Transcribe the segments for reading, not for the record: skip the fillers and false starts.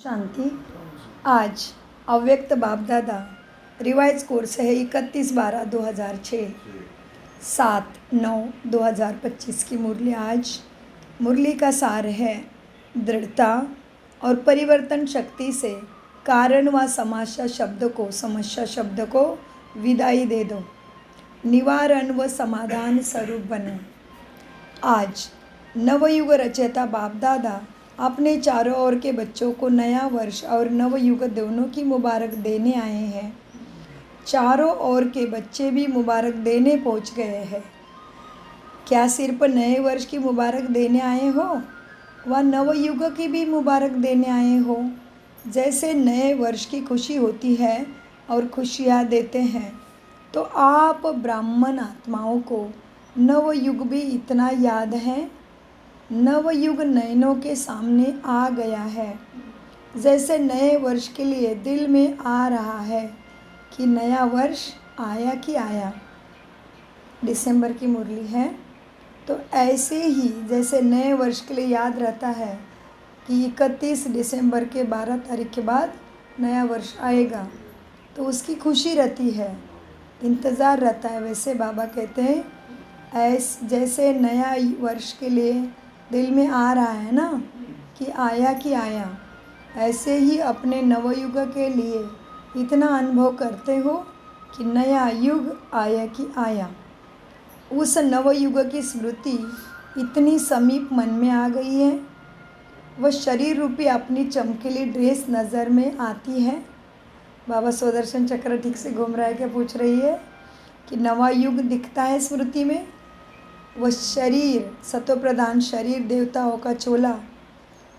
शांति। आज अव्यक्त बाप दादा रिवाइज कोर्स है 31/12/2006 7/9/2025 की मुरली। आज मुरली का सार है दृढ़ता और परिवर्तन शक्ति से कारण व समस्या शब्द को विदाई दे दो, निवारण व समाधान स्वरूप बनो। आज नवयुग रचयिता बाप दादा अपने चारों ओर के बच्चों को नया वर्ष और नवयुग दोनों की मुबारक देने आए हैं। चारों ओर के बच्चे भी मुबारक देने पहुंच गए हैं। क्या सिर्फ नए वर्ष की मुबारक देने आए हो व नवयुग की भी मुबारक देने आए हो? जैसे नए वर्ष की खुशी होती है और खुशियाँ देते हैं, तो आप ब्राह्मण आत्माओं को नवयुग भी इतना याद है। नवयुग नयनों के सामने आ गया है, जैसे नए वर्ष के लिए दिल में आ रहा है कि नया वर्ष आया कि आया। दिसंबर की मुरली है, तो ऐसे ही जैसे नए वर्ष के लिए याद रहता है कि 31 दिसंबर के 12 तारीख के बाद नया वर्ष आएगा, तो उसकी खुशी रहती है, इंतज़ार रहता है। वैसे बाबा कहते हैं जैसे नया वर्ष के लिए दिल में आ रहा है ना कि आया, ऐसे ही अपने नवयुग के लिए इतना अनुभव करते हो कि नया युग आया कि आया। उस नवयुग की स्मृति इतनी समीप मन में आ गई है, वह शरीर रूपी अपनी चमकीली ड्रेस नज़र में आती है। बाबा सुदर्शन चक्र ठीक से घूम रहा है क्या, पूछ रही है कि नवा युग दिखता है स्मृति में। वह शरीर सत्व प्रधान शरीर, देवताओं का चोला,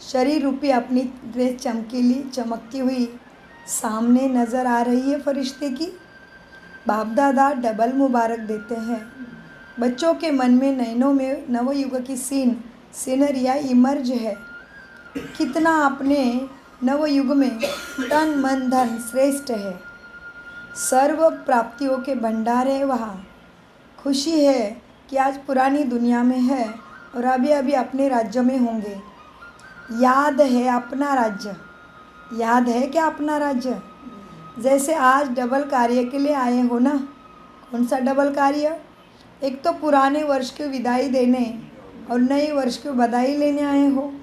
शरीर रूपी अपनी ड्रेस चमकीली चमकती हुई सामने नज़र आ रही है फरिश्ते की। बाप दादा डबल मुबारक देते हैं। बच्चों के मन में नयनों में नवयुग की सीनरिया इमर्ज है। कितना अपने नवयुग में तन मन धन श्रेष्ठ है, सर्व प्राप्तियों के भंडार है। वहाँ खुशी है कि आज पुरानी दुनिया में है और अभी अभी अपने राज्य में होंगे। याद है अपना राज्य, याद है क्या अपना राज्य? जैसे आज डबल कार्य के लिए आए हो ना। कौन सा डबल कार्य? एक तो पुराने वर्ष की विदाई देने और नए वर्ष की बधाई लेने आए हो।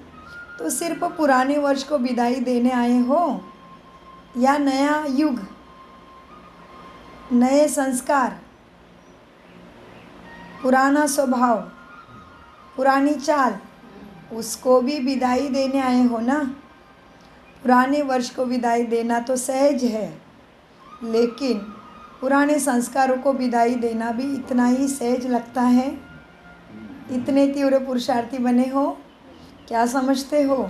तो सिर्फ पुराने वर्ष को विदाई देने आए हो या नया युग, नए संस्कार, पुराना स्वभाव, पुरानी चाल, उसको भी विदाई देने आए हो ना। पुराने वर्ष को विदाई देना तो सहज है, लेकिन पुराने संस्कारों को विदाई देना भी इतना ही सहज लगता है। इतने तीव्र पुरुषार्थी बने हो, क्या समझते हो?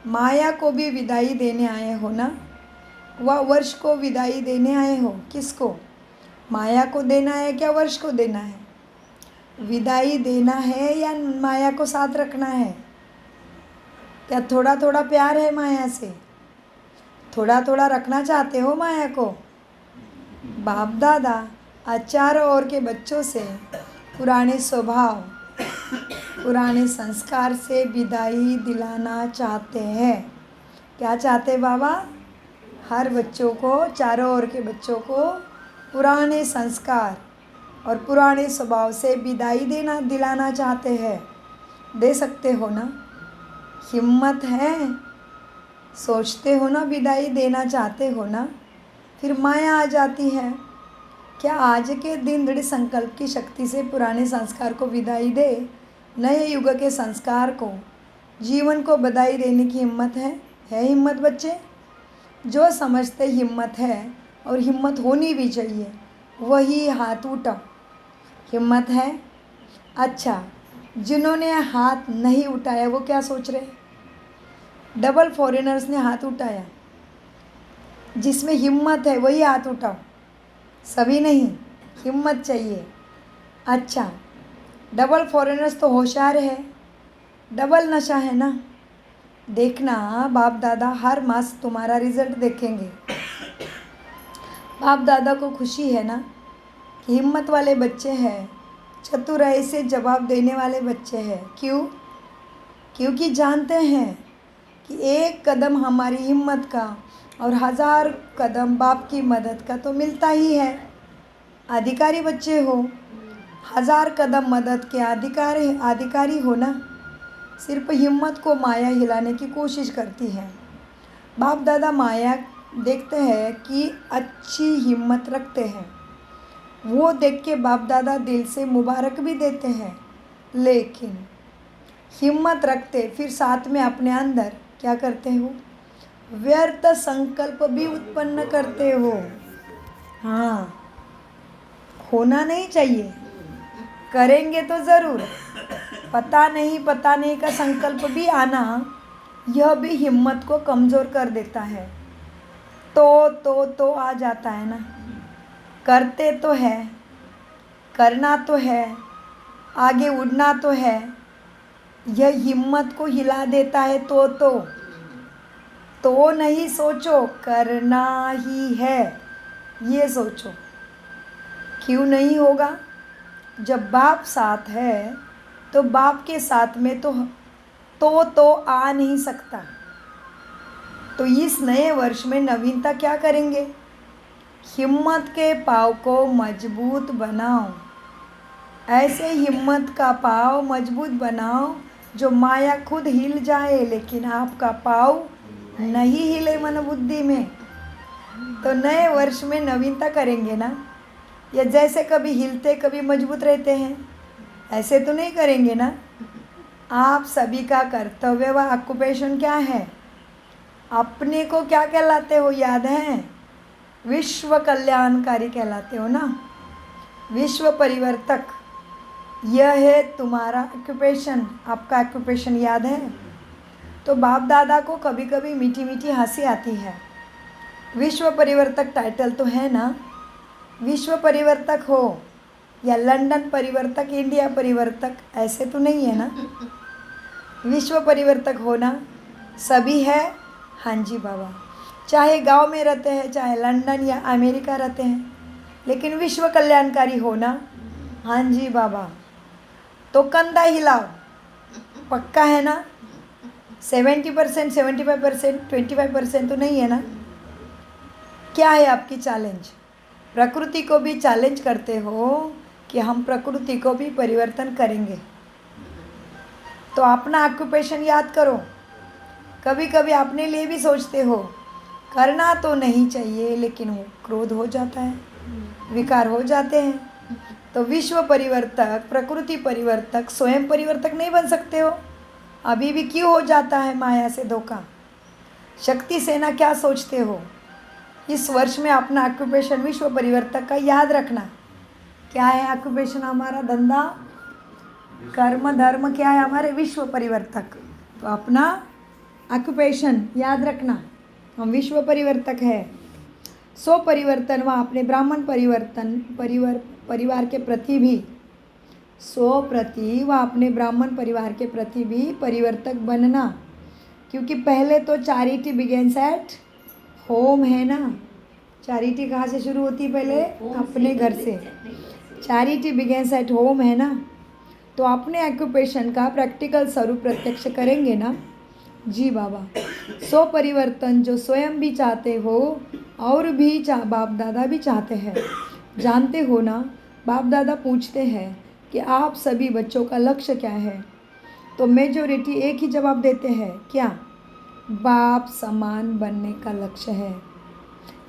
माया को भी विदाई देने आए हो ना। वह वर्ष को विदाई देने आए हो। किसको? माया को देना है क्या वर्ष को देना है? विदाई देना है या माया को साथ रखना है? क्या थोड़ा थोड़ा प्यार है माया से? थोड़ा थोड़ा रखना चाहते हो माया को? बाप दादा चारों ओर के बच्चों से पुराने स्वभाव, पुराने संस्कार से विदाई दिलाना चाहते हैं। क्या चाहते बाबा? हर बच्चों को, चारों ओर के बच्चों को पुराने संस्कार और पुराने स्वभाव से विदाई दिलाना चाहते हैं। दे सकते हो ना? हिम्मत है? सोचते हो ना विदाई देना चाहते हो ना? फिर माया आ जाती है। क्या आज के दिन दृढ़ संकल्प की शक्ति से पुराने संस्कार को विदाई दे, नए युग के संस्कार को, जीवन को बधाई देने की हिम्मत है? है हिम्मत बच्चे? जो समझते हिम्मत है और हिम्मत होनी भी चाहिए, वही हाथ उठाओ। हिम्मत है? अच्छा, जिन्होंने हाथ नहीं उठाया वो क्या सोच रहे? डबल फॉरेनर्स ने हाथ उठाया। जिसमें हिम्मत है वही हाथ उठाओ, सभी नहीं, हिम्मत चाहिए। अच्छा, डबल फॉरेनर्स तो होशियार है, डबल नशा है ना। देखना बाप दादा हर मास तुम्हारा रिजल्ट देखेंगे। बाप दादा को खुशी है ना कि हिम्मत वाले बच्चे हैं, चतुर ऐसे जवाब देने वाले बच्चे हैं। क्यों? क्योंकि जानते हैं कि एक कदम हमारी हिम्मत का और 1000 कदम बाप की मदद का तो मिलता ही है। अधिकारी बच्चे हो, 1000 कदम मदद के अधिकारी हो ना। सिर्फ हिम्मत को माया हिलाने की कोशिश करती है। बाप दादा माया देखते हैं कि अच्छी हिम्मत रखते हैं, वो देख के बाप दादा दिल से मुबारक भी देते हैं। लेकिन हिम्मत रखते फिर साथ में अपने अंदर क्या करते हो? व्यर्थ संकल्प भी उत्पन्न करते हो। हाँ, होना नहीं चाहिए, करेंगे तो ज़रूर। पता नहीं का संकल्प भी आना, यह भी हिम्मत को कमज़ोर कर देता है। तो आ जाता है ना। करते तो है, करना तो है, आगे उड़ना तो है, यह हिम्मत को हिला देता है। तो नहीं सोचो, करना ही है, ये सोचो। क्यों नहीं होगा? जब बाप साथ है तो बाप के साथ में तो आ नहीं सकता। तो इस नए वर्ष में नवीनता क्या करेंगे? हिम्मत के पाँव को मजबूत बनाओ। ऐसे हिम्मत का पाँव मजबूत बनाओ जो माया खुद हिल जाए, लेकिन आपका पाँव नहीं हिले मन बुद्धि में। तो नए वर्ष में नवीनता करेंगे ना, या जैसे कभी हिलते कभी मजबूत रहते हैं, ऐसे तो नहीं करेंगे ना। आप सभी का कर्तव्य व ऑक्यूपेशन क्या है? अपने को क्या कहलाते हो, याद है? विश्व कल्याणकारी कहलाते हो ना, विश्व परिवर्तक। यह है तुम्हारा ऑक्यूपेशन, आपका ऑक्यूपेशन याद है? तो बाप दादा को कभी कभी मीठी मीठी हंसी आती है। विश्व परिवर्तक टाइटल तो है ना। विश्व परिवर्तक हो या लंदन परिवर्तक, इंडिया परिवर्तक, ऐसे तो नहीं है ना। विश्व परिवर्तक होना सभी है। हाँ जी बाबा, चाहे गांव में रहते हैं, चाहे लंदन या अमेरिका रहते हैं, लेकिन विश्व कल्याणकारी होना। हाँ जी बाबा, तो कंधा हिलाओ, पक्का है ना। 70%, 75%, 25% तो नहीं है ना। क्या है आपकी चैलेंज? प्रकृति को भी चैलेंज करते हो कि हम प्रकृति को भी परिवर्तन करेंगे। तो अपना ऑक्यूपेशन याद करो। कभी कभी अपने लिए भी सोचते हो, करना तो नहीं चाहिए, लेकिन वो क्रोध हो जाता है, विकार हो जाते हैं। तो विश्व परिवर्तक, प्रकृति परिवर्तक, स्वयं परिवर्तक नहीं बन सकते हो। अभी भी क्यों हो जाता है माया से धोखा? शक्ति सेना क्या सोचते हो? इस वर्ष में अपना ऑक्यूपेशन विश्व परिवर्तक का याद रखना। क्या है ऑक्यूपेशन हमारा? धंधा, कर्म, धर्म क्या है हमारे? विश्व परिवर्तक। तो अपना ऑक्यूपेशन याद रखना, हम विश्व परिवर्तक है। सो परिवर्तन व अपने ब्राह्मण परिवार के प्रति भी, व अपने ब्राह्मण परिवार के प्रति भी परिवर्तक बनना। क्योंकि पहले तो चैरिटी बिगेन्स एट होम है ना। चैरिटी कहाँ से शुरू होती है? पहले अपने घर से। चैरिटी बिगेन्स एट होम है ना। तो अपने ऑक्यूपेशन का प्रैक्टिकल स्वरूप प्रत्यक्ष करेंगे ना। जी बाबा, सो परिवर्तन जो स्वयं भी चाहते हो और भी बाप दादा भी चाहते हैं। जानते हो ना, बाप दादा पूछते हैं कि आप सभी बच्चों का लक्ष्य क्या है? तो मेजॉरिटी एक ही जवाब देते हैं, क्या? बाप समान बनने का लक्ष्य है।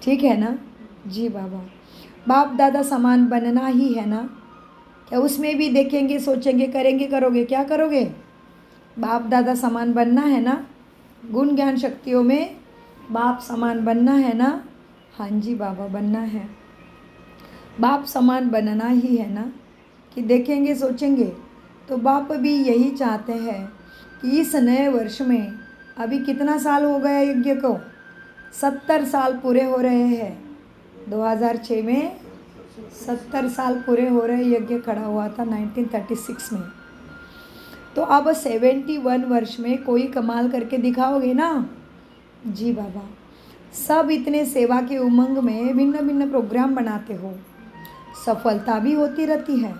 ठीक है ना? जी बाबा, बाप दादा समान बनना ही है ना। क्या उसमें भी देखेंगे, सोचेंगे, करेंगे, करोगे? क्या करोगे? बाप दादा समान बनना है ना। गुण ज्ञान शक्तियों में बाप समान बनना है ना। हाँ जी बाबा, बनना है। बाप समान बनना ही है ना। कि देखेंगे, सोचेंगे। तो बाप भी यही चाहते हैं कि इस नए वर्ष में, अभी कितना साल हो गया यज्ञ को? 70 साल पूरे हो रहे हैं। 2006 में 70 साल पूरे हो रहे। यज्ञ खड़ा हुआ था 1936 में। तो अब 71 वर्ष में कोई कमाल करके दिखाओगे ना। जी बाबा, सब इतने सेवा के उमंग में भिन्न भिन्न प्रोग्राम बनाते हो, सफलता भी होती रहती है।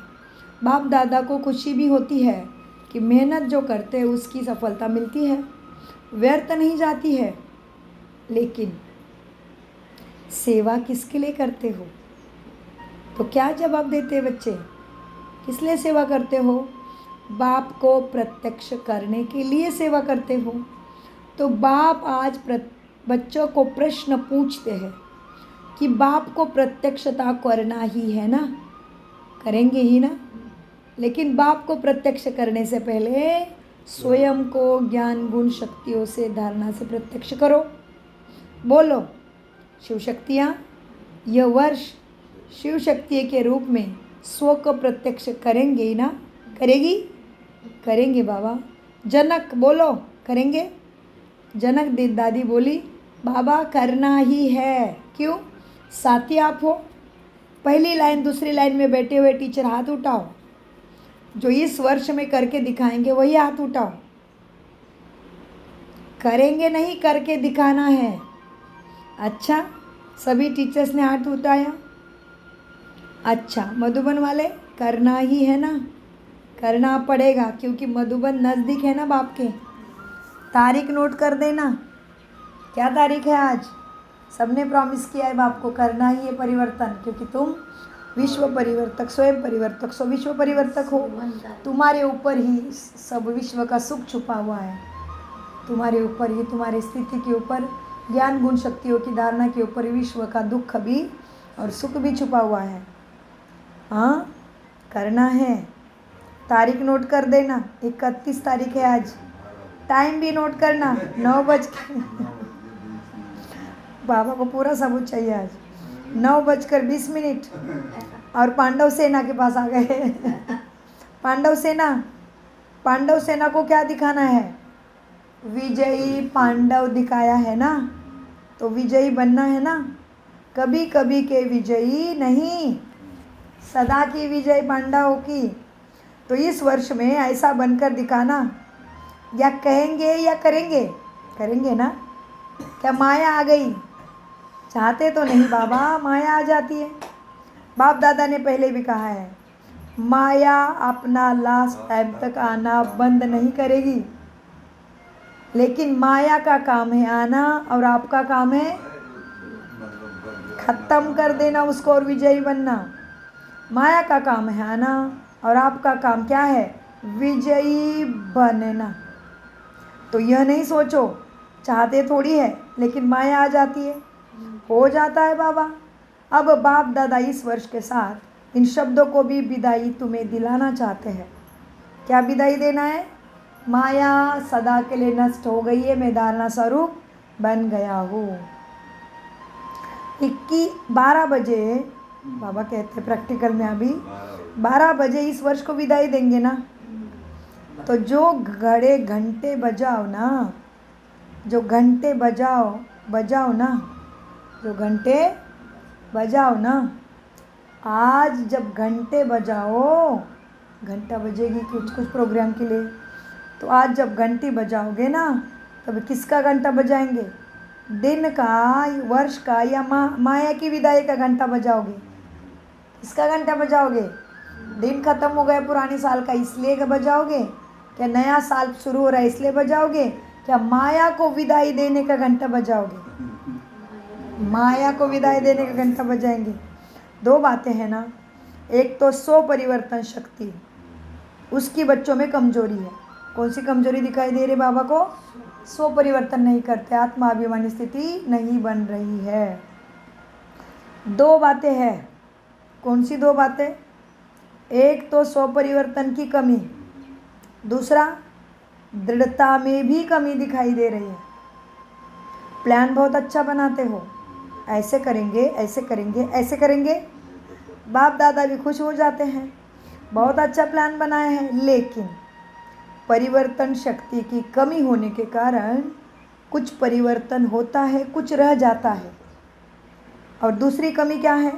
बाप दादा को खुशी भी होती है कि मेहनत जो करते हैं उसकी सफलता मिलती है। व्यर्थ नहीं जाती है। लेकिन सेवा किसके लिए करते हो? तो क्या जवाब देते हैं बच्चे? किस लिए सेवा करते हो? बाप को प्रत्यक्ष करने के लिए सेवा करते हो। तो बाप आज बच्चों को प्रश्न पूछते हैं कि बाप को प्रत्यक्षता करना ही है ना, करेंगे ही ना। लेकिन बाप को प्रत्यक्ष करने से पहले स्वयं को ज्ञान गुण शक्तियों से धारणा से प्रत्यक्ष करो। बोलो, शिव शक्तियाँ यह वर्ष शिव शक्ति के रूप में स्व को प्रत्यक्ष करेंगे ही ना? करेगी? करेंगे बाबा। जनक बोलो, करेंगे? जनक दादी बोली, बाबा करना ही है। क्यों? साथी आप हो। पहली लाइन दूसरी लाइन में बैठे हुए टीचर हाथ उठाओ। जो इस वर्ष में करके दिखाएंगे वही हाथ उठाओ। करेंगे नहीं, करके दिखाना है। अच्छा, सभी टीचर्स ने हाथ उठाया। अच्छा, मधुबन वाले करना ही है ना? करना पड़ेगा क्योंकि मधुबन नज़दीक है ना बाप के। तारीख नोट कर देना। क्या तारीख है आज? सबने प्रॉमिस किया है बाप को करना ही है परिवर्तन, क्योंकि तुम विश्व परिवर्तक, स्वयं परिवर्तक, सो विश्व परिवर्तक हो। तुम्हारे ऊपर ही सब विश्व का सुख छुपा हुआ है। तुम्हारे ऊपर ही, तुम्हारी स्थिति के ऊपर, ज्ञान गुण शक्तियों की धारणा के ऊपर विश्व का दुख भी और सुख भी छुपा हुआ है। हाँ, करना है। तारीख नोट कर देना, 31 तारीख है आज। टाइम भी नोट करना, 9 बज के बाबा को पूरा सबूत चाहिए आज। 9:20 और पांडव सेना के पास आ गए। पांडव सेना को क्या दिखाना है? विजयी पांडव दिखाया है ना, तो विजयी बनना है ना। कभी कभी के विजयी नहीं, सदा की विजय पांडवों की। तो इस वर्ष में ऐसा बनकर दिखाना। या कहेंगे या करेंगे? करेंगे ना। क्या माया आ गई? चाहते तो नहीं बाबा, माया आ जाती है। बाप दादा ने पहले भी कहा है, माया अपना लास्ट टाइम तक आना बंद नहीं करेगी। लेकिन माया का काम है आना और आपका काम है खत्म कर देना उसको और विजयी बनना। माया का काम है आना और आपका काम क्या है? विजयी बनना। तो यह नहीं सोचो, चाहते थोड़ी है, लेकिन माया आ जाती है, हो जाता है बाबा। अब बाप दादा इस वर्ष के साथ इन शब्दों को भी विदाई तुम्हें दिलाना चाहते हैं। क्या विदाई देना है? माया सदा के लिए नष्ट हो गई है, मैं धारणा स्वरूप बन गया हूँ। 12 बजे बाबा कहते हैं प्रैक्टिकल में, अभी 12 बजे इस वर्ष को विदाई देंगे ना। तो जो घंटे बजाओ ना, जो घंटे बजाओ ना, जो घंटे बजाओ ना, आज जब घंटे बजाओ, घंटा बजेगी कुछ प्रोग्राम के लिए, तो आज जब घंटी बजाओगे ना, तब किसका घंटा बजाएंगे? दिन का, वर्ष का, या माया की विदाई का घंटा बजाओगे? किसका घंटा बजाओगे? दिन खत्म हो गया पुराने साल का इसलिए बजाओगे? क्या नया साल शुरू हो रहा है इसलिए बजाओगे? क्या माया को विदाई देने का घंटा बजाओगे? माया को विदाई देने का घंटा बजाएंगे। दो बातें हैं ना, एक तो स्व परिवर्तन शक्ति, उसकी बच्चों में कमजोरी है। कौन सी कमजोरी दिखाई दे रही बाबा को? स्व परिवर्तन नहीं करते, आत्माभिमानी स्थिति नहीं बन रही है। दो बातें हैं। कौन सी दो बातें? एक तो स्व परिवर्तन की कमी, दूसरा दृढ़ता में भी कमी दिखाई दे रही है। प्लान बहुत अच्छा बनाते हो, ऐसे करेंगे, ऐसे करेंगे, ऐसे करेंगे, बाप दादा भी खुश हो जाते हैं, बहुत अच्छा प्लान बनाया है। लेकिन परिवर्तन शक्ति की कमी होने के कारण कुछ परिवर्तन होता है, कुछ रह जाता है। और दूसरी कमी क्या है?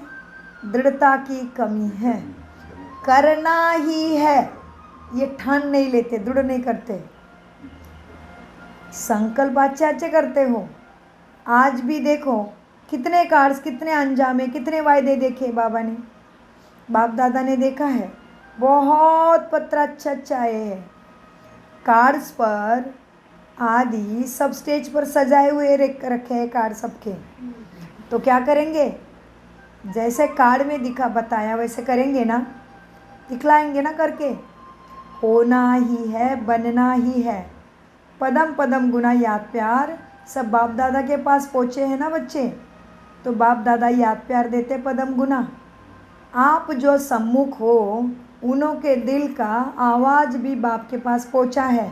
दृढ़ता की कमी है। करना ही है ये ठान नहीं लेते, दृढ़ नहीं करते। संकल्प अच्छे अच्छे करते हो। आज भी देखो कितने कार्ड्स, कितने अंजामे, कितने वायदे देखे बाबा ने, बाप दादा ने देखा है। बहुत पत्र अच्छा अच्छा आए हैं कार्ड्स पर। आदि सब स्टेज पर सजाए हुए रखे हैं कार्ड सबके। तो क्या करेंगे, जैसे कार्ड में दिखा बताया वैसे करेंगे ना, दिखलाएंगे ना करके। होना ही है, बनना ही है। पदम पदम गुना याद प्यार, सब बाप दादा के पास पहुँचे हैं ना बच्चे, तो बाप दादा याद प्यार देते पदम गुना। आप जो सम्मुख हो उन्हों के दिल का आवाज़ भी बाप के पास पहुँचा है।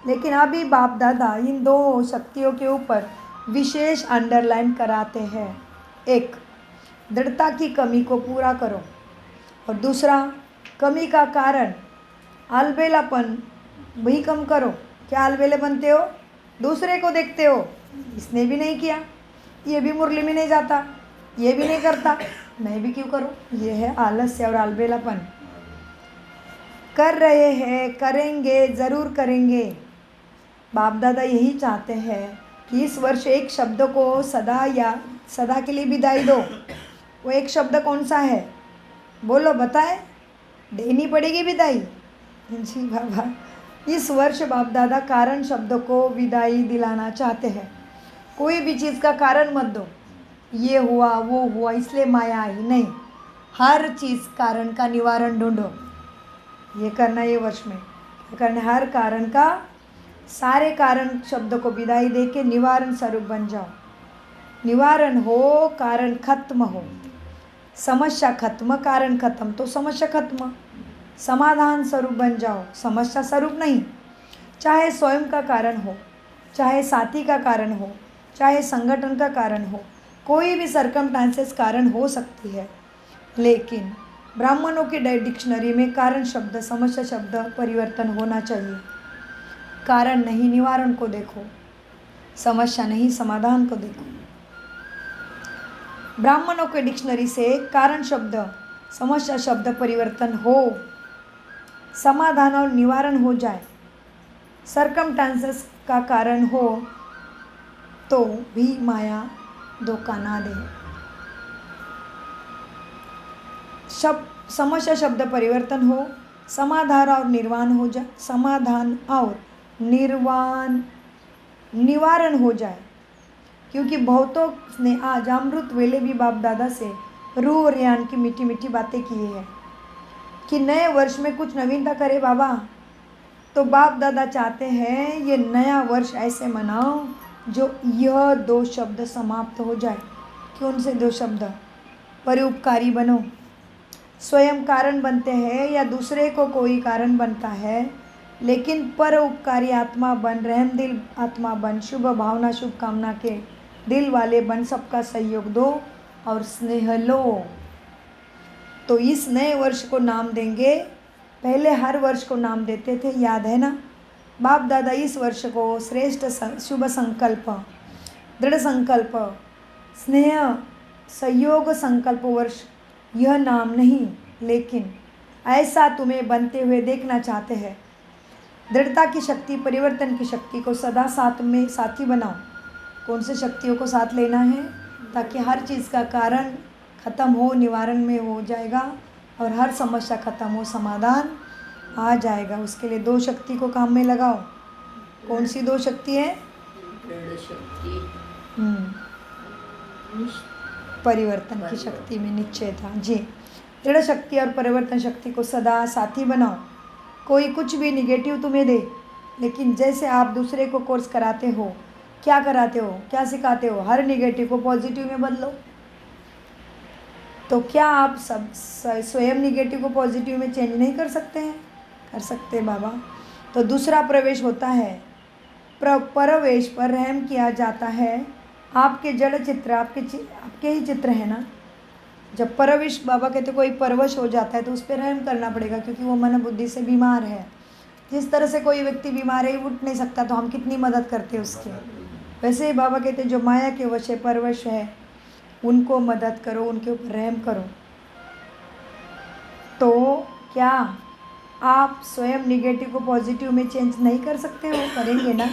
लेकिन अभी बाप दादा इन दो शक्तियों के ऊपर विशेष अंडरलाइन कराते हैं। एक, दृढ़ता की कमी को पूरा करो, और दूसरा, कमी का कारण अलबेलापन भी कम करो। क्या अलबेले बनते हो, दूसरे को देखते हो, इसने भी नहीं किया, ये भी मुरली में नहीं जाता, ये भी नहीं करता, मैं भी क्यों करूं। ये है आलस्य और अलबेलापन। कर रहे हैं, करेंगे, ज़रूर करेंगे। बाप दादा यही चाहते हैं कि इस वर्ष एक शब्द को सदा के लिए विदाई दो। वो एक शब्द कौन सा है, बोलो, बताए। देनी पड़ेगी विदाई जी बाबा। इस वर्ष बाप दादा कारण शब्द को विदाई दिलाना चाहते हैं। कोई भी चीज़ का कारण मत दो, ये हुआ वो हुआ इसलिए माया आई, नहीं। हर चीज़ कारण का निवारण ढूंढो। ये करना ये वर्ष में करना, हर कारण का, सारे कारण शब्द को विदाई दे के निवारण स्वरूप बन जाओ। निवारण हो, कारण खत्म हो, समस्या खत्म, कारण खत्म तो समस्या खत्म। समाधान स्वरूप बन जाओ, समस्या स्वरूप नहीं। चाहे स्वयं का कारण हो, चाहे साथी का कारण हो, चाहे संगठन का कारण हो, कोई भी सर्कमस्टांसेस कारण हो सकती है। लेकिन ब्राह्मणों की डिक्शनरी में कारण शब्द, समस्या शब्द परिवर्तन होना चाहिए। कारण नहीं, निवारण को देखो, समस्या नहीं, समाधान को देखो। ब्राह्मणों के डिक्शनरी से कारण शब्द, समस्या शब्द परिवर्तन हो, समाधान और निवारण हो जाए, सर्कमस्टांसेस का कारण हो, तो भी माया धोखा ना दे। समस्या शब्द परिवर्तन हो, समाधान और निर्वाण हो जाए, समाधान और निवारण हो जाए। क्योंकि बहुतों ने आज अमृत वेले भी बाप दादा से रूह और ज्ञान की मीठी मीठी बातें की है कि नए वर्ष में कुछ नवीनता करे बाबा। तो बाप दादा चाहते हैं ये नया वर्ष ऐसे मनाओ जो यह दो शब्द समाप्त हो जाए। कौन से दो शब्द, परोपकारी बनो। स्वयं कारण बनते हैं या दूसरे को कोई कारण बनता है, लेकिन परोपकारी आत्मा बन, रहम दिल आत्मा बन, शुभ भावना शुभ कामना के दिल वाले बन, सबका सहयोग दो और स्नेह लो। तो इस नए वर्ष को नाम देंगे, पहले हर वर्ष को नाम देते थे, याद है ना। बाप दादा इस वर्ष को श्रेष्ठ शुभ संकल्प, दृढ़ संकल्प, स्नेह सहयोग संकल्प वर्ष, यह नाम नहीं, लेकिन ऐसा तुम्हें बनते हुए देखना चाहते हैं। दृढ़ता की शक्ति, परिवर्तन की शक्ति को सदा साथ में साथी बनाओ। कौन से शक्तियों को साथ लेना है, ताकि हर चीज़ का कारण खत्म हो, निवारण में हो जाएगा, और हर समस्या खत्म हो, समाधान आ जाएगा। उसके लिए दो शक्ति को काम में लगाओ। कौन सी दो शक्ति है, परिवर्तन की शक्ति में निश्चय था जी। दृढ़ शक्ति और परिवर्तन शक्ति को सदा साथी बनाओ। कोई कुछ भी निगेटिव तुम्हें दे, लेकिन जैसे आप दूसरे को कोर्स कराते हो, क्या कराते हो, क्या सिखाते हो, हर निगेटिव को पॉजिटिव में बदलो। तो क्या आप सब स्वयं निगेटिव को पॉजिटिव में चेंज नहीं कर सकते हैं? कर सकते बाबा। तो दूसरा प्रवेश होता है, प्रवेश पर रहम किया जाता है। आपके जड़ चित्र, आपके ही चित्र है ना। जब परवेश, बाबा कहते कोई परवश हो जाता है तो उस पर रहम करना पड़ेगा, क्योंकि वो मन बुद्धि से बीमार है। जिस तरह से कोई व्यक्ति बीमार है, उठ नहीं सकता, तो हम कितनी मदद करते हैं उसकी। वैसे ही बाबा कहते जो माया के वश है, परवश है, उनको मदद करो, उनके ऊपर रहम करो। तो क्या आप स्वयं निगेटिव को पॉजिटिव में चेंज नहीं कर सकते हो? करेंगे ना,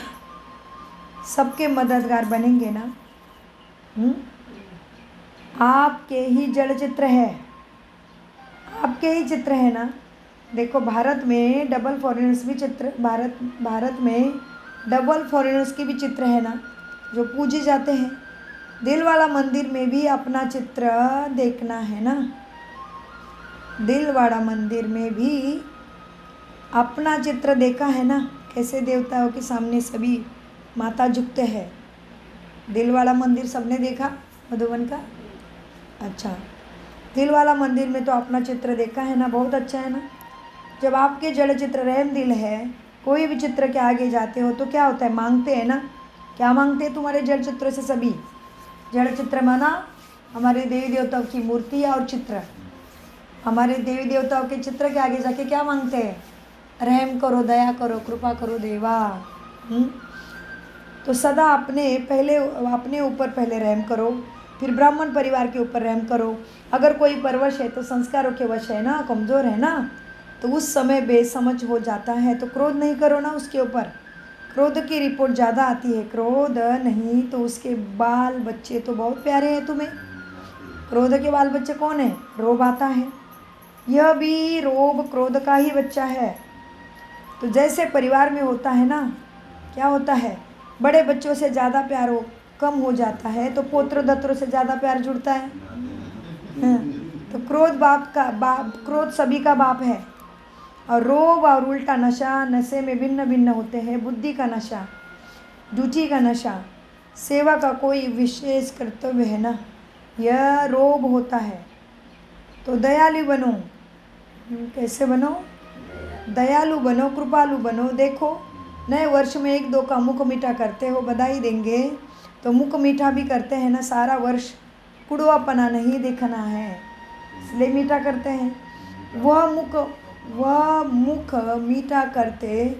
सबके मददगार बनेंगे ना। आपके ही जड़ चित्र है, आपके ही चित्र है ना। देखो भारत में डबल फॉरेनर्स भी चित्र, भारत में डबल फॉरेनर्स की भी चित्र है ना, जो पूजे जाते हैं। दिल वाला मंदिर में भी अपना चित्र देखना है ना, दिल वाला मंदिर में भी अपना चित्र देखा है ना, कैसे देवताओं के सामने सभी माता झुकते हैं। दिल वाला मंदिर सबने देखा मधुबन का? अच्छा, दिल वाला मंदिर में तो अपना चित्र देखा है ना, बहुत अच्छा है ना। जब आपके जड़ चित्र रहम दिल है, कोई भी चित्र के आगे जाते हो तो क्या होता है, मांगते हैं ना। क्या मांगते हैं तुम्हारे जड़ चित्र से? सभी जड़ चित्र माना हमारे देवी देवताओं की मूर्ति और चित्र। हमारे देवी देवताओं के चित्र के आगे जाके क्या मांगते हैं? रहम करो, दया करो, कृपा करो देवा। तो सदा अपने ऊपर पहले रहम करो, फिर ब्राह्मण परिवार के ऊपर रहम करो। अगर कोई परवश है तो संस्कारों के वश है ना, कमज़ोर है ना, तो उस समय बेसमझ हो जाता है तो क्रोध नहीं करो ना उसके ऊपर। क्रोध की रिपोर्ट ज़्यादा आती है, क्रोध नहीं तो उसके बाल बच्चे तो बहुत प्यारे हैं तुम्हें। क्रोध के बाल बच्चे कौन है? रोब आता है, यह भी रोब क्रोध का ही बच्चा है। तो जैसे परिवार में होता है ना, क्या होता है, बड़े बच्चों से ज़्यादा प्यार कम हो जाता है तो पोत्र दत्रों से ज़्यादा प्यार जुड़ता है। तो क्रोध क्रोध सभी का बाप है। और रोब और उल्टा नशा, नशे में भिन्न भिन्न होते हैं। बुद्धि का नशा, ड्यूटी का नशा, सेवा का कोई विशेष कर्तव्य है ना, यह रोब होता है। तो दयालु बनो। कैसे बनो? दयालु बनो, कृपालु बनो। देखो, नए वर्ष में 1-2 का मुख मीठा करते हो, बधाई देंगे तो मुख मीठा भी करते हैं ना। सारा वर्ष कुड़वापना नहीं देखना है, इसलिए मीठा करते हैं। वह मुख मीठा करते,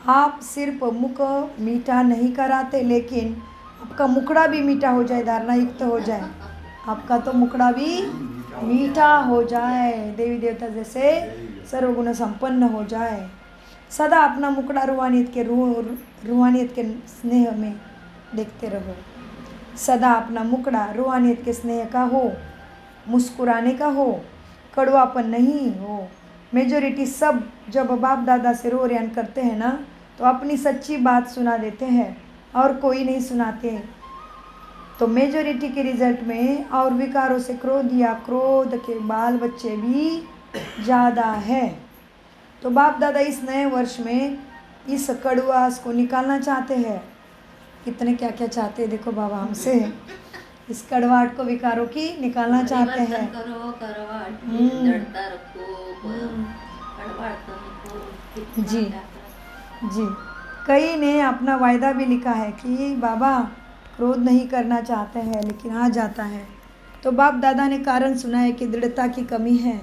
आप सिर्फ मुख मीठा नहीं कराते, लेकिन आपका मुखड़ा भी मीठा हो जाए, धारणा युक्त हो जाए, आपका तो मुखड़ा भी मीठा हो जाए, देवी देवता जैसे सर्वगुण संपन्न हो जाए। सदा अपना मुखड़ा रूहानियत के स्नेह में देखते रहो। सदा अपना मुखड़ा रूहानियत के स्नेह का हो, मुस्कुराने का हो, कड़वापन नहीं हो। मेजोरिटी सब जब बाप दादा से रो रैन करते हैं ना, तो अपनी सच्ची बात सुना देते हैं और कोई नहीं सुनाते। तो मेजोरिटी के रिजल्ट में और विकारों से क्रोध या क्रोध के बाल बच्चे भी ज़्यादा है। तो बाप दादा इस नए वर्ष में इस कड़वास को निकालना चाहते हैं। कितने क्या क्या चाहते हैं देखो बाबा हमसे, इस कड़वाहट को, विकारों की निकालना चाहते हैं। जी जी, कई ने अपना वायदा भी लिखा है कि बाबा क्रोध नहीं करना चाहते हैं, लेकिन आ जाता है। तो बाप दादा ने कारण सुना है कि दृढ़ता की कमी है।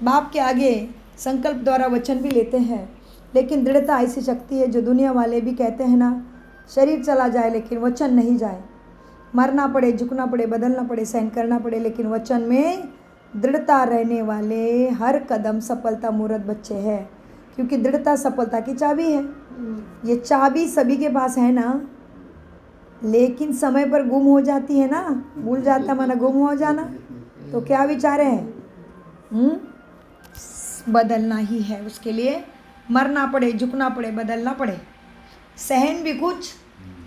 बाप के आगे संकल्प द्वारा वचन भी लेते हैं, लेकिन दृढ़ता ऐसी शक्ति है जो दुनिया वाले भी कहते हैं ना, शरीर चला जाए लेकिन वचन नहीं जाए। मरना पड़े, झुकना पड़े, बदलना पड़े, सहन करना पड़े, लेकिन वचन में दृढ़ता रहने वाले हर कदम सफलता मूर्त बच्चे हैं। क्योंकि दृढ़ता सफलता की चाबी है। ये चाबी सभी के पास है ना, लेकिन समय पर गुम हो जाती है ना, भूल जाता माना गुम हो जाना। तो क्या विचार है? बदलना ही है, उसके लिए मरना पड़े, झुकना पड़े, बदलना पड़े, सहन भी कुछ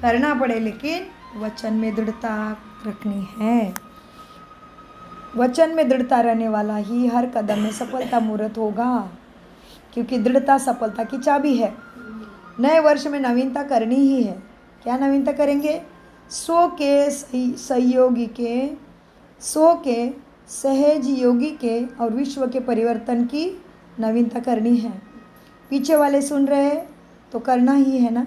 करना पड़े, लेकिन वचन में दृढ़ता रखनी है। वचन में दृढ़ता रहने वाला ही हर कदम में सफलता मूर्त होगा, क्योंकि दृढ़ता सफलता की चाबी है। नए वर्ष में नवीनता करनी ही है। क्या नवीनता करेंगे? 100 के सहयोगी के, 100 के सहज योगी के और विश्व के परिवर्तन की नवीनता करनी है। पीछे वाले सुन रहे तो करना ही है ना।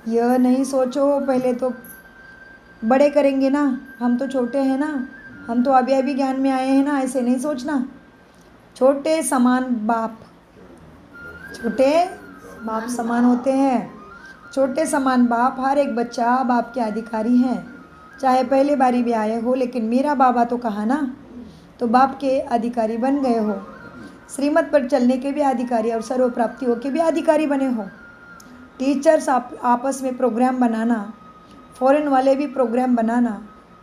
यह नहीं सोचो पहले तो बड़े करेंगे ना, हम तो छोटे हैं ना, हम तो अभी ज्ञान में आए हैं ना, ऐसे नहीं सोचना। छोटे समान बाप, छोटे बाप समान होते हैं। छोटे समान बाप, हर एक बच्चा बाप के अधिकारी हैं, चाहे पहली बारी भी आए हो, लेकिन मेरा बाबा तो कहा ना, तो बाप के अधिकारी बन गए हो। श्रीमत पर चलने के भी अधिकारी और सर्व प्राप्तियों के भी अधिकारी बने हो। टीचर्स आपस में प्रोग्राम बनाना, फॉरेन वाले भी प्रोग्राम बनाना,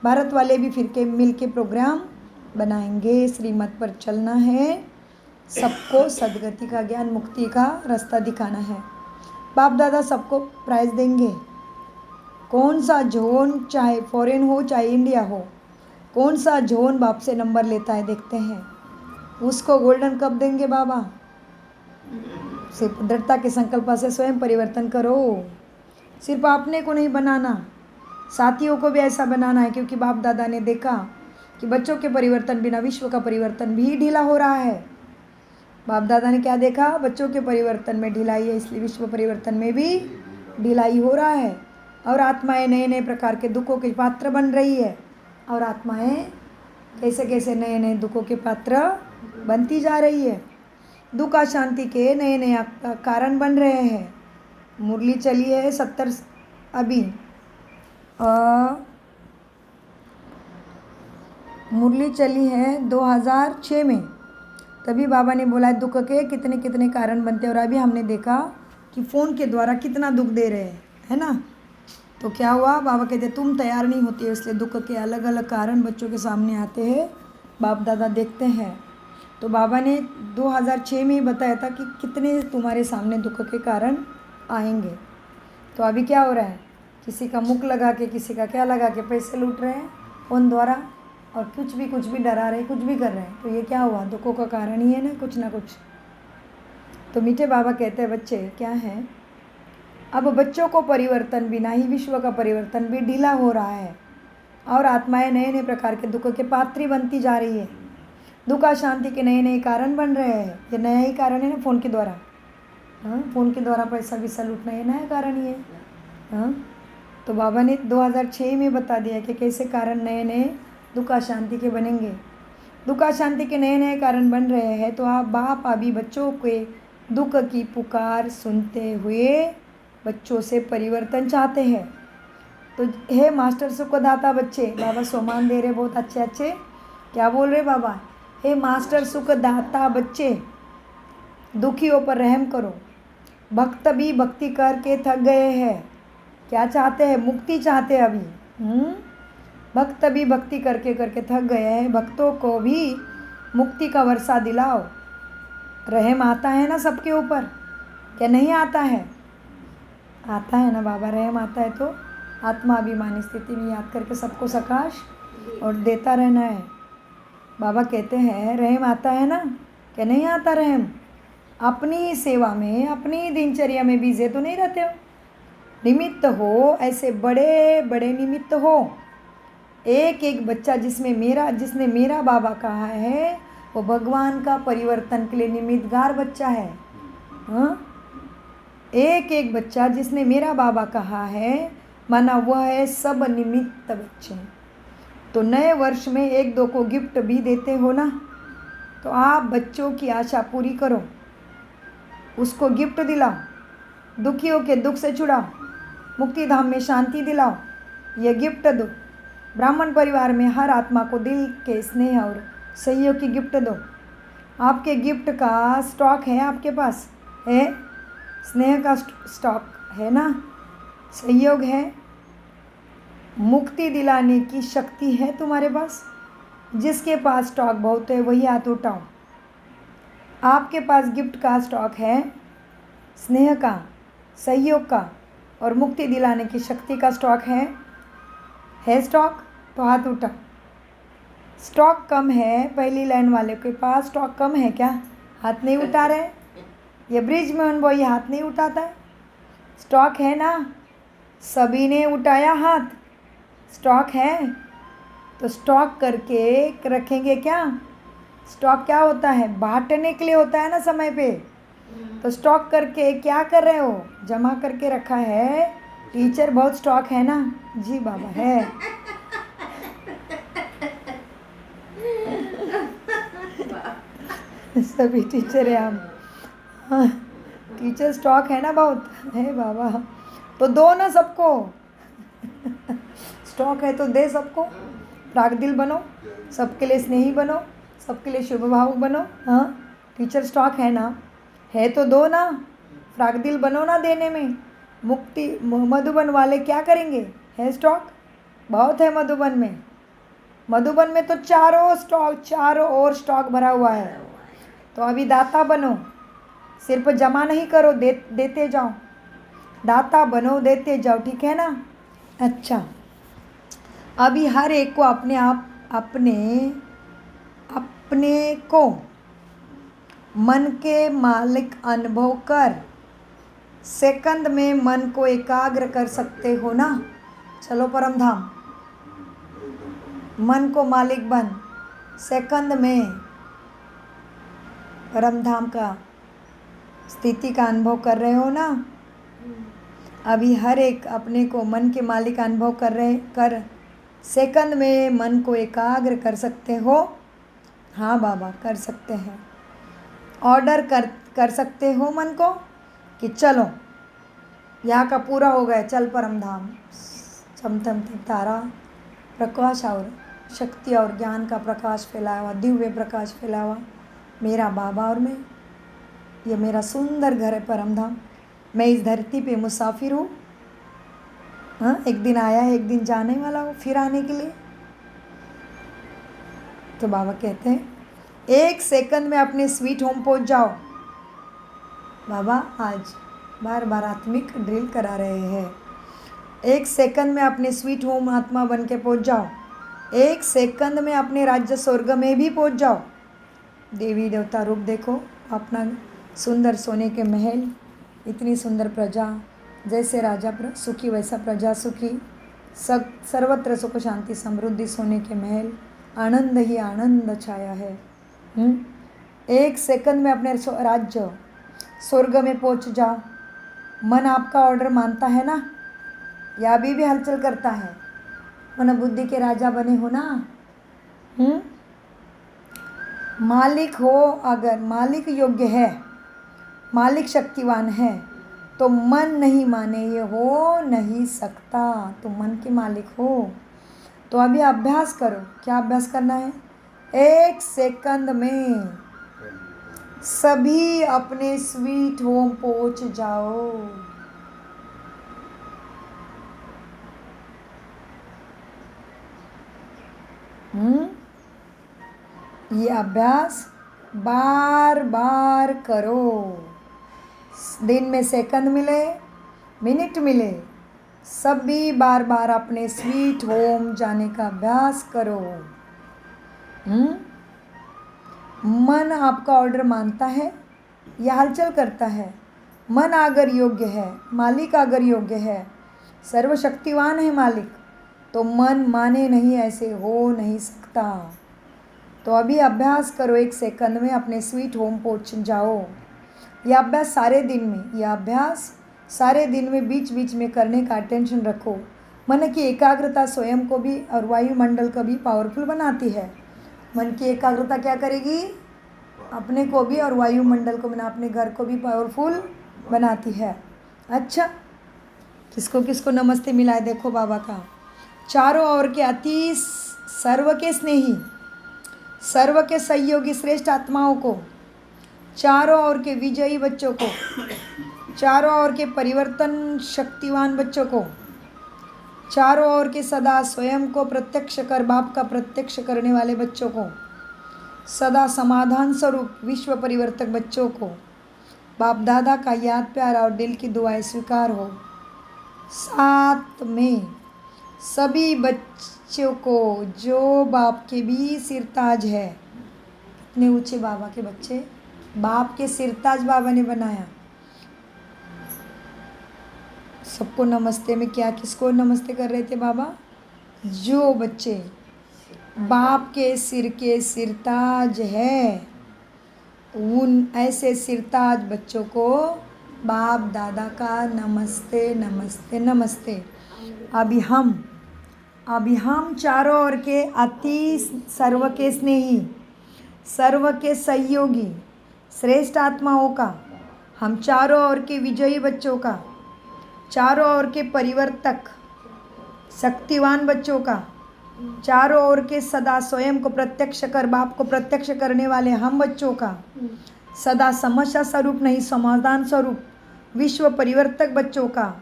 भारत वाले भी फिर के मिल के प्रोग्राम बनाएंगे। श्रीमत पर चलना है, सबको सदगति का ज्ञान, मुक्ति का रास्ता दिखाना है। बाप दादा सबको प्राइज़ देंगे। कौन सा जोन, चाहे फॉरेन हो चाहे इंडिया हो, कौन सा जोन बाप से नंबर लेता है देखते हैं, उसको गोल्डन कप देंगे बाबा। सिर्फ दृढ़ता के संकल्प से स्वयं परिवर्तन करो। सिर्फ अपने को नहीं बनाना, साथियों को भी ऐसा बनाना है, क्योंकि बाप दादा ने देखा कि बच्चों के परिवर्तन बिना विश्व का परिवर्तन भी ढीला हो रहा है। बाप दादा ने क्या देखा? बच्चों के परिवर्तन में ढिलाई है, इसलिए विश्व परिवर्तन में भी ढिलाई हो रहा है। और आत्माएं नए नए प्रकार के दुखों के पात्र बन रही है। और आत्माएं कैसे कैसे नए नए दुखों के पात्र बनती जा रही है। दुख अशांति के नए नए कारण बन रहे हैं। मुरली चली है 70 अभी मुरली चली है 2006 में। तभी बाबा ने बोला है दुख के कितने कितने कारण बनते हैं। और अभी हमने देखा कि फ़ोन के द्वारा कितना दुख दे रहे हैं, है ना। तो क्या हुआ? बाबा कहते तुम तैयार नहीं होते, इसलिए दुख के अलग अलग कारण बच्चों के सामने आते हैं, बाप दादा देखते हैं। तो बाबा ने 2006 में ही बताया था कि कितने तुम्हारे सामने दुख के कारण आएंगे। तो अभी क्या हो रहा है? किसी का मुख लगा के, किसी का क्या लगा के पैसे लूट रहे हैं फ़ोन द्वारा, और कुछ भी डरा रहे, कुछ भी कर रहे हैं। तो ये क्या हुआ? दुखों का कारण ही है ना कुछ। तो मीठे बाबा कहते हैं बच्चे क्या है, अब बच्चों को परिवर्तन बिना ही विश्व का परिवर्तन भी ढीला हो रहा है। और आत्माएं नए नए प्रकार के दुखों के पात्री बनती जा रही है। दुख अशांति के नए नए कारण बन रहे हैं। ये नया ही कारण है ना, फ़ोन के द्वारा। हाँ, फ़ोन के द्वारा पैसा वैसा लूटना ये नया कारण ही है। हाँ, तो बाबा ने 2006 में बता दिया कि कैसे कारण नए नए दुख अशांति के बनेंगे। दुख अशांति के नए नए कारण बन रहे हैं। तो आप बाप अभी बच्चों के दुख की पुकार सुनते हुए बच्चों से परिवर्तन चाहते हैं। तो हे मास्टर सुखदाता बच्चे, बाबा सोमान दे रहे बहुत अच्छे अच्छे। क्या बोल रहे बाबा? हे मास्टर सुखदाता बच्चे, दुखियों पर रहम करो। भक्त भी भक्ति करके थक गए हैं। क्या चाहते हैं? मुक्ति चाहते हैं अभी। भक्त भी भक्ति करके थक गए हैं। भक्तों को भी मुक्ति का वर्षा दिलाओ। रहम आता है ना सबके ऊपर, क्या नहीं आता है? आता है ना बाबा, रहम आता है। तो आत्माभिमानी स्थिति में याद करके सबको सकाश और देता रहना है। बाबा कहते हैं रहम आता है ना, क्या नहीं आता रहम? अपनी सेवा में, अपनी दिनचर्या में बिजी तो नहीं रहते हो? निमित्त हो, ऐसे बड़े बड़े निमित्त हो। एक एक बच्चा जिसने मेरा बाबा कहा है, वो भगवान का परिवर्तन के लिए निमित्तगार बच्चा है। हाँ, एक एक बच्चा जिसने मेरा बाबा कहा है, माना वह है सब निमित्त बच्चे। तो नए वर्ष में एक दो को गिफ्ट भी देते हो ना, तो आप बच्चों की आशा पूरी करो, उसको गिफ्ट दिलाओ, दुखियों के दुख से छुड़ाओ, मुक्ति धाम में शांति दिलाओ, यह गिफ्ट दो। ब्राह्मण परिवार में हर आत्मा को दिल के स्नेह और सहयोग की गिफ्ट दो। आपके गिफ्ट का स्टॉक है, आपके पास है, स्नेह का स्टॉक है ना, सहयोग है, मुक्ति दिलाने की शक्ति है तुम्हारे पास। जिसके पास स्टॉक बहुत है वही हाथ उठाओ। आपके पास गिफ्ट का स्टॉक है, स्नेह का, सहयोग का और मुक्ति दिलाने की शक्ति का स्टॉक है स्टॉक, तो हाथ उठाओ। स्टॉक कम है, पहली लाइन वाले के पास स्टॉक कम है क्या? हाथ नहीं उठा रहे? ये ब्रिज में बॉय हाथ नहीं उठाता है। स्टॉक है ना, सभी ने उठाया हाथ। स्टॉक है तो स्टॉक करके रखेंगे क्या? स्टॉक क्या होता है? बांटने के लिए होता है ना समय पे। तो स्टॉक करके क्या कर रहे हो? जमा करके रखा है। टीचर बहुत स्टॉक है ना? जी बाबा है। सभी टीचर है हम। हाँ, टीचर स्टॉक है ना बहुत, है बाबा। तो दो ना सबको। स्टॉक है तो दे सबको। प्रागदिल बनो, सबके लिए स्नेही बनो, सबके लिए शुभ भावुक बनो। हाँ, टीचर स्टॉक है ना, है तो दो ना, प्रागदिल बनो ना देने में। मुक्ति मधुबन वाले क्या करेंगे? है स्टॉक बहुत है मधुबन में। मधुबन में तो चारों ओर स्टॉक भरा हुआ है। तो अभी दाता बनो, सिर्फ जमा नहीं करो, देते जाओ। दाता बनो, देते जाओ, ठीक है ना। अच्छा, अभी हर एक को अपने को मन के मालिक अनुभव कर सेकंड में मन को एकाग्र कर सकते हो ना। चलो परम धाम, मन को मालिक बन, सेकंड में परम धाम का स्थिति का अनुभव कर रहे हो ना। अभी हर एक अपने को मन के मालिक अनुभव कर सेकंड में मन को एकाग्र कर सकते हो। हाँ बाबा, कर सकते हैं। ऑर्डर कर सकते हो मन को कि चलो यहाँ का पूरा हो गया, चल परम धाम। चमचम तारा प्रकाश और शक्ति और ज्ञान का प्रकाश फैलाया हुआ, दिव्य प्रकाश फैलाया हुआ मेरा बाबा और मैं। ये मेरा सुंदर घर है परम धाम। मैं इस धरती पे मुसाफिर हूँ। हाँ, एक दिन आया है, एक दिन जाने वाला हूँ फिर आने के लिए। तो बाबा कहते हैं 1 सेकंड में अपने स्वीट होम पहुँच जाओ। बाबा आज बार बार आत्मिक ड्रिल करा रहे हैं। 1 सेकंड में अपने स्वीट होम आत्मा बन के पहुँच जाओ। 1 सेकंड में अपने राज्य स्वर्ग में भी पहुँच जाओ। देवी देवता रूप देखो, अपना सुंदर सोने के महल, इतनी सुंदर प्रजा, जैसे राजा सुखी वैसा प्रजा सुखी, सर्वत्र सुख शांति समृद्धि, सोने के महल, आनंद ही आनंद छाया है। 1 सेकंड में अपने राज्य स्वर्ग में पहुंच जाओ। मन आपका ऑर्डर मानता है ना, या अभी भी हलचल करता है? मन बुद्धि के राजा बने हो ना। मालिक हो, अगर मालिक योग्य है, मालिक शक्तिवान है, तो मन नहीं माने ये हो नहीं सकता। तो मन के मालिक हो तो अभी अभ्यास करो। क्या अभ्यास करना है? 1 सेकंड में सभी अपने स्वीट होम पहुंच जाओ। ये अभ्यास बार बार करो। दिन में सेकंड मिले, मिनट मिले, सभी बार बार अपने स्वीट होम जाने का अभ्यास करो। मन आपका ऑर्डर मानता है या हलचल करता है? मन अगर योग्य है, मालिक अगर योग्य है, सर्वशक्तिवान है मालिक, तो मन माने नहीं, ऐसे हो नहीं सकता। तो अभी अभ्यास करो, 1 सेकंड में अपने स्वीट होम पहुंच जाओ। यह अभ्यास सारे दिन में बीच बीच में करने का अटेंशन रखो। मन की एकाग्रता स्वयं को भी और वायुमंडल को भी पावरफुल बनाती है। मन की एकाग्रता क्या करेगी? अपने को भी और वायुमंडल को, मैंने अपने घर को भी पावरफुल बनाती है। अच्छा, किसको किसको नमस्ते मिला है देखो बाबा का। चारों ओर के अति सर्व के स्नेही, सर्व के सहयोगी श्रेष्ठ आत्माओं को, चारों ओर के विजयी बच्चों को, चारों ओर के परिवर्तन शक्तिवान बच्चों को, चारों ओर के सदा स्वयं को प्रत्यक्ष कर बाप का प्रत्यक्ष करने वाले बच्चों को, सदा समाधान स्वरूप विश्व परिवर्तक बच्चों को, बाप दादा का याद प्यार और दिल की दुआएं स्वीकार हो। साथ में सभी बच्चों को जो बाप के भी सिरताज है। कितने ऊंचे बाबा के बच्चे, बाप के सिरताज बाबा ने बनाया। सबको नमस्ते में क्या, किसको नमस्ते कर रहे थे बाबा? जो बच्चे बाप के सिर के सिरताज है, उन ऐसे सिरताज बच्चों को बाप दादा का नमस्ते नमस्ते नमस्ते। अभी हम चारों ओर के अति सर्व के स्नेही, सर्व के सहयोगी श्रेष्ठ आत्माओं का, हम चारों ओर के विजयी बच्चों का, चारों ओर के परिवर्तक शक्तिवान बच्चों का, चारों ओर के सदा स्वयं को प्रत्यक्ष कर बाप को प्रत्यक्ष करने वाले हम बच्चों का, सदा समस्या स्वरूप नहीं समाधान स्वरूप विश्व परिवर्तक बच्चों का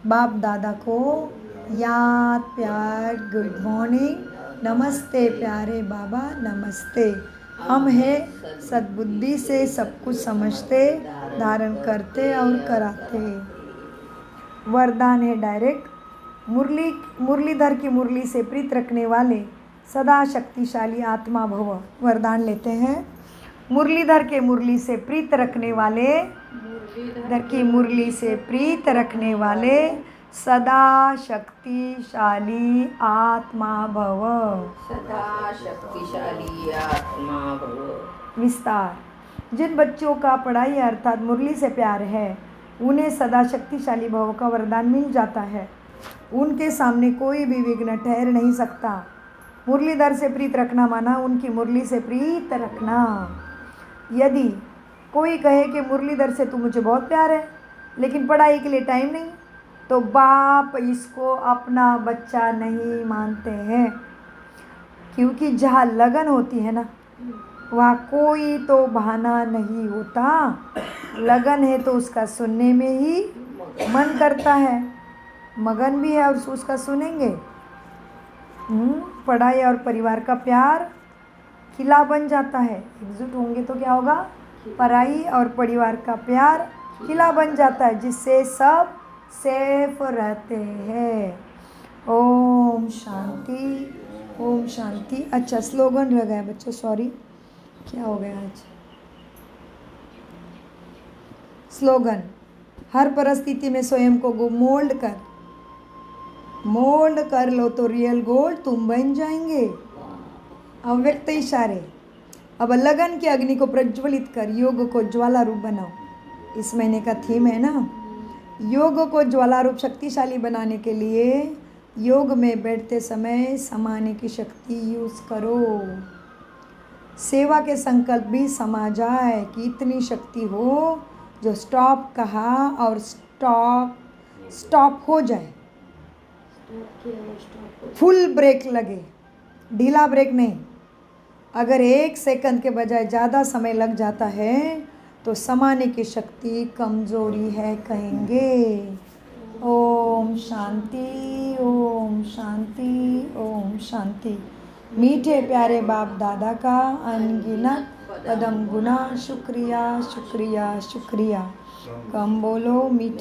बाप दादा को याद प्यार, गुड मॉर्निंग, नमस्ते प्यारे बाबा नमस्ते। हम हैं सद्बुद्धि से सब कुछ समझते, धारण करते और कराते। वरदान है डायरेक्ट। मुरलीधर की मुरली से प्रीत रखने वाले सदा शक्तिशाली आत्मा भव। वरदान लेते हैं। मुरलीधर के मुरली से प्रीत रखने वाले, मुरलीधर की मुरली से प्रीत रखने वाले सदा शक्तिशाली आत्मा भव। सदा शक्तिशाली आत्मा भव। विस्तार। जिन बच्चों का पढ़ाई अर्थात मुरली से प्यार है उन्हें सदा शक्तिशाली भव का वरदान मिल जाता है। उनके सामने कोई भी विघ्न ठहर नहीं सकता। मुरलीधर से प्रीत रखना माना उनकी मुरली से प्रीत रखना। यदि कोई कहे कि मुरलीधर से तो मुझे बहुत प्यार है लेकिन पढ़ाई के लिए टाइम नहीं, तो बाप इसको अपना बच्चा नहीं मानते हैं। क्योंकि जहाँ लगन होती है ना वहाँ कोई तो बहाना नहीं होता। लगन है तो उसका सुनने में ही मन करता है, मगन भी है और उसका सुनेंगे। पढ़ाई और परिवार का प्यार किला बन जाता है। एकजुट होंगे तो क्या होगा? पढ़ाई और परिवार का प्यार किला बन जाता है जिससे सब सेफ रहते हैं। ओम शांति, ओम शांति। अच्छा स्लोगन रह गया बच्चों, सॉरी क्या हो गया आज। स्लोगन। हर परिस्थिति में स्वयं को मोल्ड कर लो तो रियल गोल्ड तुम बन जाएंगे। अव्यक्त इशारे। अब लगन की अग्नि को प्रज्वलित कर योग को ज्वाला रूप बनाओ। इस महीने का थीम है ना, योग को ज्वाला रूप शक्तिशाली बनाने के लिए योग में बैठते समय समाने की शक्ति यूज़ करो। सेवा के संकल्प भी समा जाए कि इतनी शक्ति हो जो स्टॉप कहा और स्टॉप हो जाए। फुल ब्रेक लगे, ढीला ब्रेक नहीं। अगर 1 सेकंड के बजाय ज़्यादा समय लग जाता है तो समाने की शक्ति कमज़ोरी है कहेंगे। ओम शांति, ओम शांति, ओम शांति। मीठे प्यारे बाप दादा का अनगिनत पदम गुना शुक्रिया शुक्रिया शुक्रिया। कम बोलो मीठे